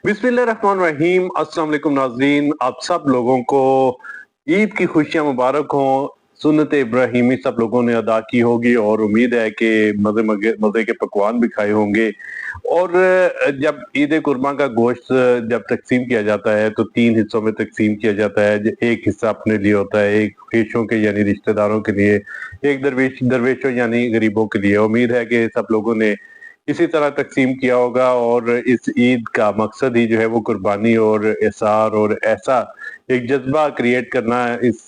बिस्मिल्लाहिर्रहमानिर्रहीम। अस्सलाम वालेकुम नाज़रीन, आप सब लोगों को ईद की खुशियां मुबारक हों। सुन्नत इब्राहिमी सब लोगों ने अदा की होगी और उम्मीद है कि मज़े के पकवान भी खाए होंगे। और जब ईद कुर्बान का गोश्त जब तकसीम किया जाता है तो 3 हिस्सों में तकसीम किया जाता है। एक हिस्सा अपने लिए होता है, एक ख्वाहिशों के यानी रिश्तेदारों के लिए, एक दरवेशों यानी गरीबों के लिए। उम्मीद है कि सब लोगों ने इसी तरह तकसीम किया होगा और इस ईद का मकसद ही जो है वो कुर्बानी और एसार और ऐसा एक जज्बा क्रिएट करना इस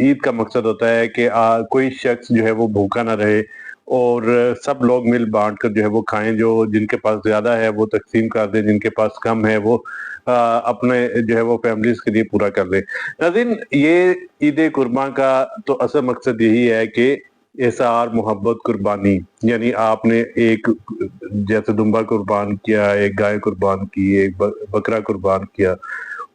ईद का मकसद होता है कि कोई शख्स जो है वो भूखा ना रहे और सब लोग मिल बांट कर जो है वो खाएं। जो जिनके पास ज्यादा है वो तकसीम कर दें, जिनके पास कम है वो अपने जो है वो फैमिलीज के लिए पूरा कर दें। नाज़रीन, ये ईद कुर्बान का तो असल मकसद यही है कि एसार, मोहब्बत, कुर्बानी, यानी आपने एक जैसे दुम्बा कुर्बान किया, एक गाय कुर्बान की, एक बकरा कुर्बान किया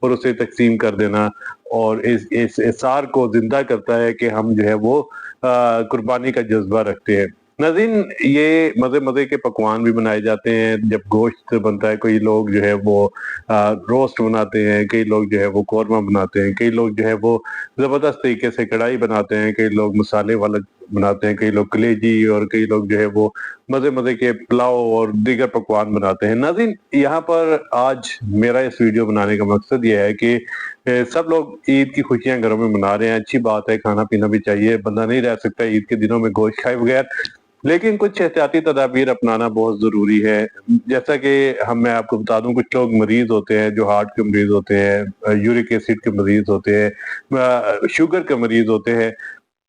और उसे तकसीम कर देना। और इस एसार को जिंदा करता है कि हम जो है वो कुर्बानी का जज्बा रखते हैं। नाज़रीन, ये मजे मजे के पकवान भी बनाए जाते हैं जब गोश्त बनता है। कोई लोग जो है वो रोस्ट बनाते हैं, कई लोग जो है वो कौरमा बनाते हैं, कई लोग जो है वो जबरदस्त तरीके से कढ़ाई बनाते हैं, कई लोग मसाले वाला बनाते हैं, कई लोग कलेजी, और कई लोग जो है वो मजे मजे के पुलाव और दीगर पकवान बनाते हैं। नाज़रीन, यहाँ पर आज मेरा इस वीडियो बनाने का मकसद ये है कि सब लोग ईद की खुशियां घरों में मना रहे हैं। अच्छी बात है, खाना पीना भी चाहिए, बंदा नहीं रह सकता ईद के दिनों में गोश्त खाए बगैर। लेकिन कुछ एहतियाती तदाबीर अपनाना बहुत जरूरी है। जैसा कि मैं आपको बता दूं, कुछ लोग मरीज होते हैं, जो हार्ट के मरीज होते हैं, यूरिक एसिड के मरीज होते हैं, शुगर के मरीज होते हैं।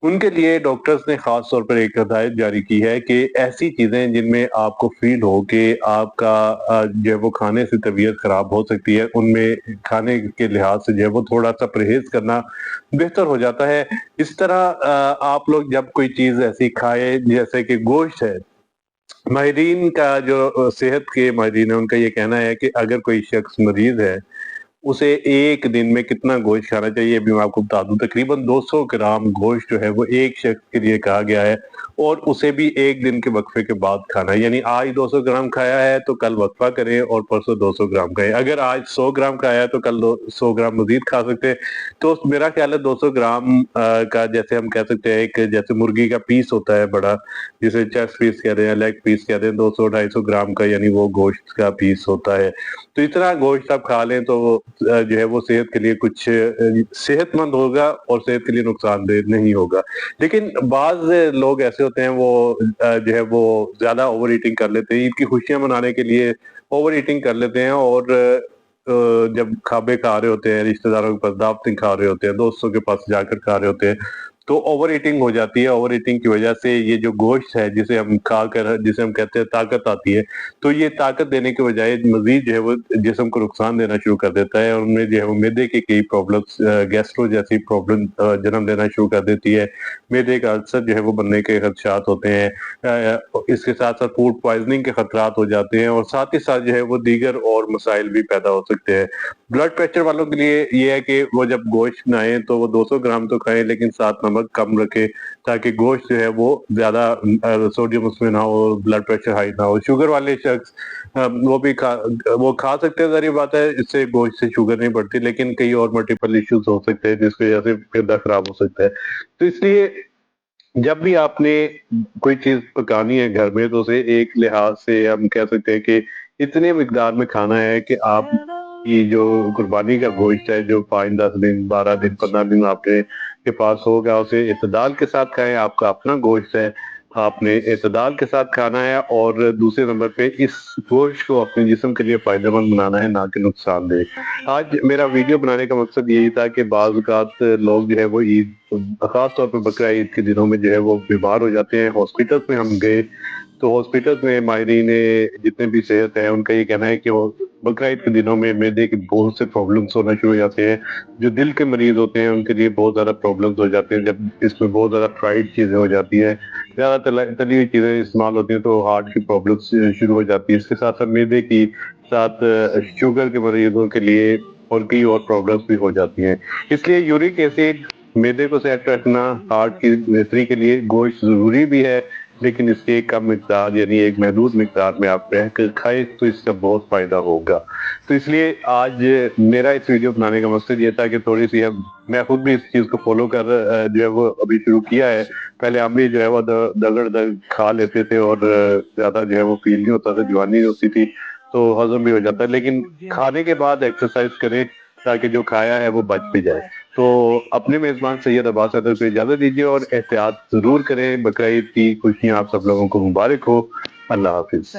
उनके लिए डॉक्टर्स ने खास तौर पर एक हदायत जारी की है कि ऐसी चीजें जिनमें आपको फील हो कि आपका जो है वो खाने से तबीयत खराब हो सकती है, उनमें खाने के लिहाज से जो है वो थोड़ा सा परहेज करना बेहतर हो जाता है। इस तरह आप लोग जब कोई चीज ऐसी खाए जैसे कि गोश्त है, माहिरीन का जो सेहत के माहिरीन है उनका ये कहना है कि अगर कोई शख्स मरीज है, उसे एक दिन में कितना गोश्त खाना चाहिए अभी मैं आपको बता दूं। तकरीबन 200 ग्राम गोश्त जो है वो एक शख्स के लिए कहा गया है, और उसे भी एक दिन के वक्फे के बाद खाना है। यानी आज 200 ग्राम खाया है तो कल वक्फा करें और परसों 200 ग्राम खाएं। अगर आज 100 ग्राम खाया है तो कल 100 ग्राम मजीद खा सकते हैं। तो मेरा ख्याल है 200 ग्राम का, जैसे हम कह सकते हैं, एक जैसे मुर्गी का पीस होता है बड़ा, जिसे चेस्ट पीस कहते हैं, लेग पीस कहते हैं, 200-250 ग्राम का यानी वो गोश्त का पीस होता है। तो इतना गोश्त आप खा लें तो जो है वो सेहत के लिए कुछ सेहतमंद होगा और सेहत के लिए नुकसानदेह नहीं होगा। लेकिन बाज लोग ऐसे होते हैं, वो जो है वो ज्यादा ओवर ईटिंग कर लेते हैं, ईद की खुशियां मनाने के लिए ओवर ईटिंग कर लेते हैं। और जब खाबे खा रहे होते हैं, रिश्तेदारों के पास दावतें खा रहे होते हैं, दोस्तों के पास जाकर खा रहे होते हैं, तो ओवर ईटिंग हो जाती है। ओवर ईटिंग की वजह से ये जो गोश्त है जिसे हम खाकर, जिसे हम कहते हैं ताकत आती है, तो ये ताकत देने के बजाय मजीद जो है वो जिस्म को नुकसान देना शुरू कर देता है, और उनमें जो है वो मैदे की कई प्रॉब्लम्स, गैस्ट्रो जैसी प्रॉब्लम जन्म लेना शुरू कर देती है। मैदे का अल्सर जो है वो बनने के खदशात होते हैं। इसके साथ साथ फूड पॉइजनिंग के खतरात हो जाते हैं, और साथ ही साथ जो है वो दीगर और मसाइल भी पैदा हो सकते हैं। ब्लड प्रेशर वालों के लिए ये है कि वो जब गोश्त बनाए तो वो 200 ग्राम तो खाएं, लेकिन साथ नमक कम रखें, ताकि गोश्त जो है वो ज्यादा सोडियम उसमें ना हो, ब्लड प्रेशर हाई ना हो। शुगर वाले शख्स वो खा सकते हैं, जरिए बात है, इससे गोश्त से शुगर नहीं बढ़ती, लेकिन कई और मल्टीपल इश्यूज हो सकते हैं जिसकी वजह से मैदा खराब हो सकता है। तो इसलिए जब भी आपने कोई चीज पकानी है घर में, तो उसे एक लिहाज से हम कह सकते हैं कि इतने मिकदार में खाना है कि आप की जो कुर्बानी का गोश्त है, जो 5-10 दिन, 12 दिन, 15 दिन आपके के पास होगा, उसे इतदाल के साथ खाएं। आपका अपना गोश्त है, आपने इतदाल के साथ खाना है। और दूसरे नंबर पे इस गोश्त को अपने जिस्म के लिए फायदेमंद बनाना है, ना कि नुकसानदेह। आज मेरा वीडियो बनाने का मकसद यही था कि बाज़ औक़ात लोग जो है वो ईद, खास तौर पर बकरा ईद के दिनों में जो है वो बीमार हो जाते हैं। हॉस्पिटल्स में हम गए तो हॉस्पिटल्स में माहिरीन जितने भी सेहत है उनका ये कहना है कि वो बकरा ईद के दिनों में मैदे के बहुत से प्रॉब्लम्स होना शुरू हो जाते हैं। जो दिल के मरीज होते हैं उनके लिए बहुत ज़्यादा प्रॉब्लम्स हो जाते हैं जब इसमें बहुत ज़्यादा फ्राइड चीज़ें हो जाती हैं, ज़्यादा तली हुई चीज़ें इस्तेमाल होती हैं, तो हार्ट की प्रॉब्लम्स शुरू हो जाती है। इसके साथ साथ मैदे की साथ शुगर के मरीजों के लिए और कई और प्रॉब्लम्स भी हो जाती हैं। इसलिए यूरिक एसिड, मैदे को सेट रखना, हार्ट की बेहतरी के लिए गोश्त जरूरी भी है, لیکن اس کی ایک کم مقدار یعنی ایک محدود مقدار میں آپ رہ کر کھائیں تو اس کا بہت فائدہ ہوگا. تو اس لیے آج میرا اس ویڈیو بنانے کا مقصد یہ تھا کہ تھوڑی سی میں خود بھی اس چیز کو فالو کر جو ہے وہ ابھی شروع کیا ہے. پہلے ہم بھی جو ہے وہ دگڑ کھا لیتے تھے اور زیادہ جو ہے وہ فیل نہیں ہوتا تھا، جوانی ہوتی تھی تو ہضم بھی ہو جاتا ہے، لیکن کھانے کے بعد ایکسرسائز کریں تاکہ جو کھایا ہے وہ بچ بھی جائے. تو اپنے میزبان سید عباس حیدر کو اجازت دیجیے اور احتیاط ضرور کریں. بقرعید کی خوشیاں آپ سب لوگوں کو مبارک ہو. اللہ حافظ.